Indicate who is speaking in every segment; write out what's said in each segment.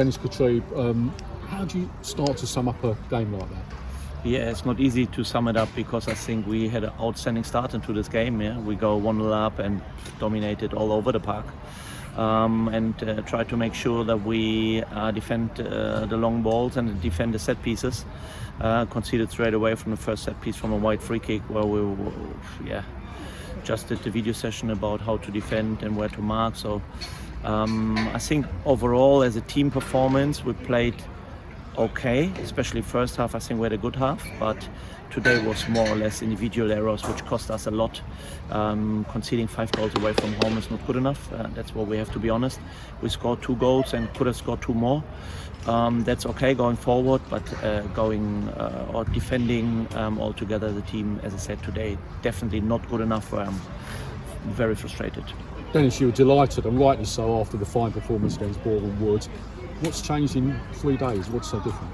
Speaker 1: Dennis Kutrieb, how do you start to sum up a game like that?
Speaker 2: Yeah, it's not easy to sum it up because I think we had an outstanding start into this game. Yeah, we go 1-0 up and dominated all over the park, and try to make sure that we defend the long balls and defend the set pieces. Conceded straight away from the first set piece from a wide free kick where we just did the video session about how to defend and where to mark. So I think overall as a team performance we played okay, especially first half. I think we had a good half, but today was more or less individual errors which cost us a lot. Conceding 5 goals away from home is not good enough. That's what we have to be honest. We scored 2 goals and could have scored 2 more. That's okay going forward, but or defending altogether the team, as I said today, definitely not good enough. I'm very frustrated.
Speaker 1: Dennis, you were delighted, and rightly so, after the fine performance against Boreham Wood. What's changed in 3 days? What's so different?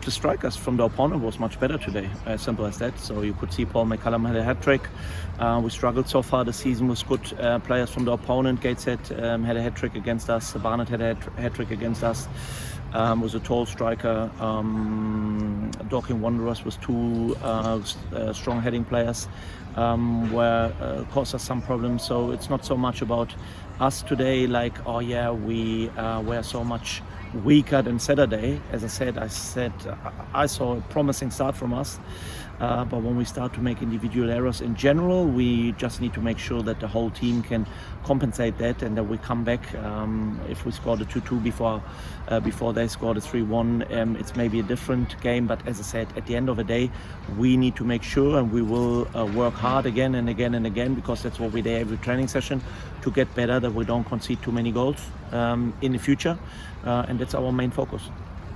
Speaker 2: The strikers from the opponent was much better today, as simple as that. So you could see Paul McCallum had a hat-trick. We struggled so far this season with good players from the opponent. Gateshead had a hat-trick against us. Barnett had a hat-trick against us. Was a tall striker. Dorking Wanderers was 2 strong heading players, where caused us some problems. So it's not so much about us today, like, oh yeah, we were so much weaker than Saturday. As I said, I saw a promising start from us, but when we start to make individual errors in general, we just need to make sure that the whole team can compensate that and that we come back. If we scored a 2-2 before they scored a 3-1, it's maybe a different game, but as I said, at the end of the day, we need to make sure, and we will work hard again and again and again, because that's what we do every training session, to get better, that we don't concede too many goals in the future, and that's our main focus.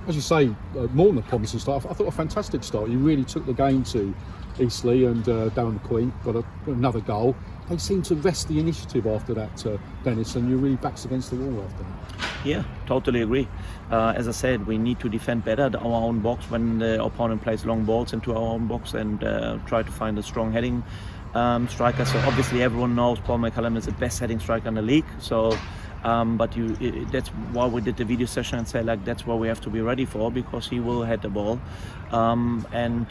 Speaker 1: As you say, more than a promising start. I thought a fantastic start. You really took the game to Eastleigh, and Darren McQueen got another goal. They seemed to rest the initiative after that, Dennis, and you're really backs against the wall after that.
Speaker 2: Yeah, totally agree. As I said, we need to defend better our own box when the opponent plays long balls into our own box, and try to find a strong heading striker. So obviously everyone knows Paul McCallum is the best heading striker in the league. So but that's why we did the video session and say, like, that's what we have to be ready for, because he will head the ball, and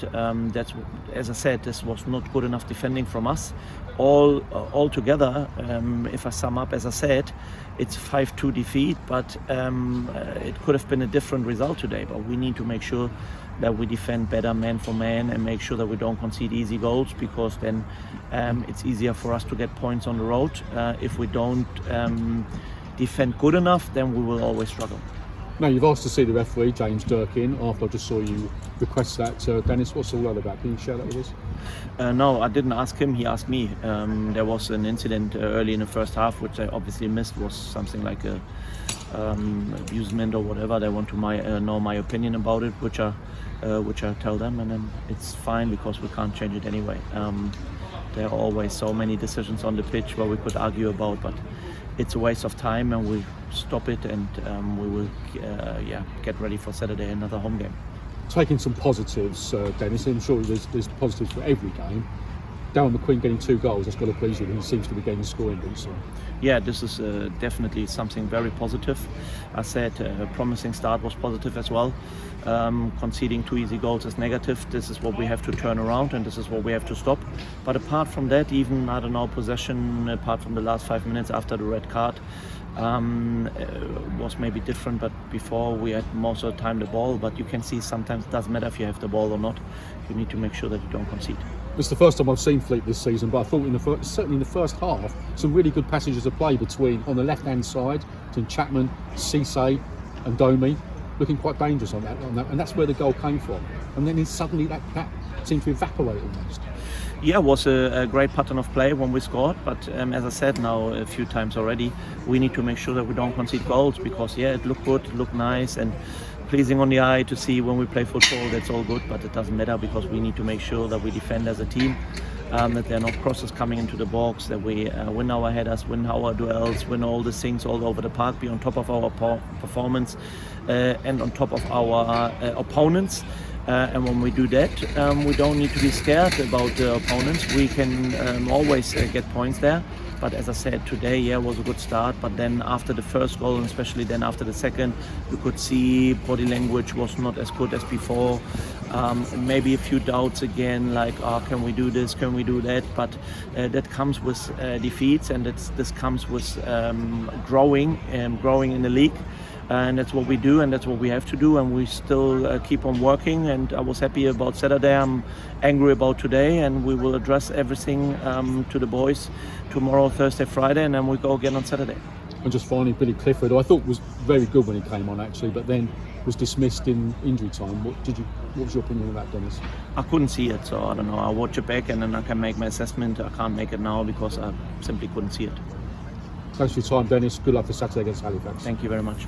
Speaker 2: that's, as I said, this was not good enough defending from us all together. If I sum up, as I said, it's 5-2 defeat, but it could have been a different result today. But we need to make sure that we defend better man for man and make sure that we don't concede easy goals, because then it's easier for us to get points on the road. If we don't defend good enough, then we will always struggle.
Speaker 1: Now, you've asked to see the referee, James Durkin, after I just saw you request that. Dennis, what's all that about? Can you share that with us?
Speaker 2: No, I didn't ask him, he asked me. There was an incident early in the first half, which I obviously missed. Was something like a abusement or whatever. They want to know my opinion about it, which I tell them, and then it's fine, because we can't change it anyway. There are always so many decisions on the pitch where we could argue about, but it's a waste of time, and we stop it, and we will get ready for Saturday, another home game.
Speaker 1: Taking some positives, Dennis, I'm sure there's positives for every game. Darren McQueen getting 2 goals, that's got to please you, and he seems to be getting scoring boots.
Speaker 2: Yeah, this is definitely something very positive. I said a promising start was positive as well. Conceding 2 easy goals is negative. This is what we have to turn around, and this is what we have to stop. But apart from that, even, I don't know, possession, apart from the last 5 minutes after the red card, was maybe different, but before we had most of the time the ball. But you can see sometimes it doesn't matter if you have the ball or not. You need to make sure that you don't concede.
Speaker 1: It's the first time I've seen Fleet this season, but I thought certainly in the first half, some really good passages of play between, on the left-hand side, between Chapman, Cisse and Domi, looking quite dangerous on that, and that's where the goal came from. And then suddenly that seemed to evaporate almost.
Speaker 2: Yeah, it was a great pattern of play when we scored, but as I said now a few times already, we need to make sure that we don't concede goals, because it looked good, it looked nice and pleasing on the eye to see when we play football. That's all good, but it doesn't matter, because we need to make sure that we defend as a team, that there are no crosses coming into the box, that we win our headers, win our duels, win all the things all over the park, be on top of our performance and on top of our opponents. And when we do that, we don't need to be scared about the opponents. We can always get points there. But as I said, today, was a good start. But then after the first goal, and especially then after the second, you could see body language was not as good as before. Maybe a few doubts again, like, can we do this, can we do that? But that comes with defeats, and this comes with growing in the league. And that's what we do, and that's what we have to do, and we still keep on working. And I was happy about Saturday. I'm angry about today, and we will address everything to the boys tomorrow, Thursday, Friday, and then we go again on Saturday.
Speaker 1: And just finally, Billy Clifford, who I thought was very good when he came on actually, but then was dismissed in injury time. What was your opinion of that, Dennis?
Speaker 2: I couldn't see it, so I don't know. I'll watch it back and then I can make my assessment. I can't make it now because I simply couldn't see it.
Speaker 1: Thanks for your time, Dennis. Good luck for Saturday against Halifax.
Speaker 2: Thank you very much.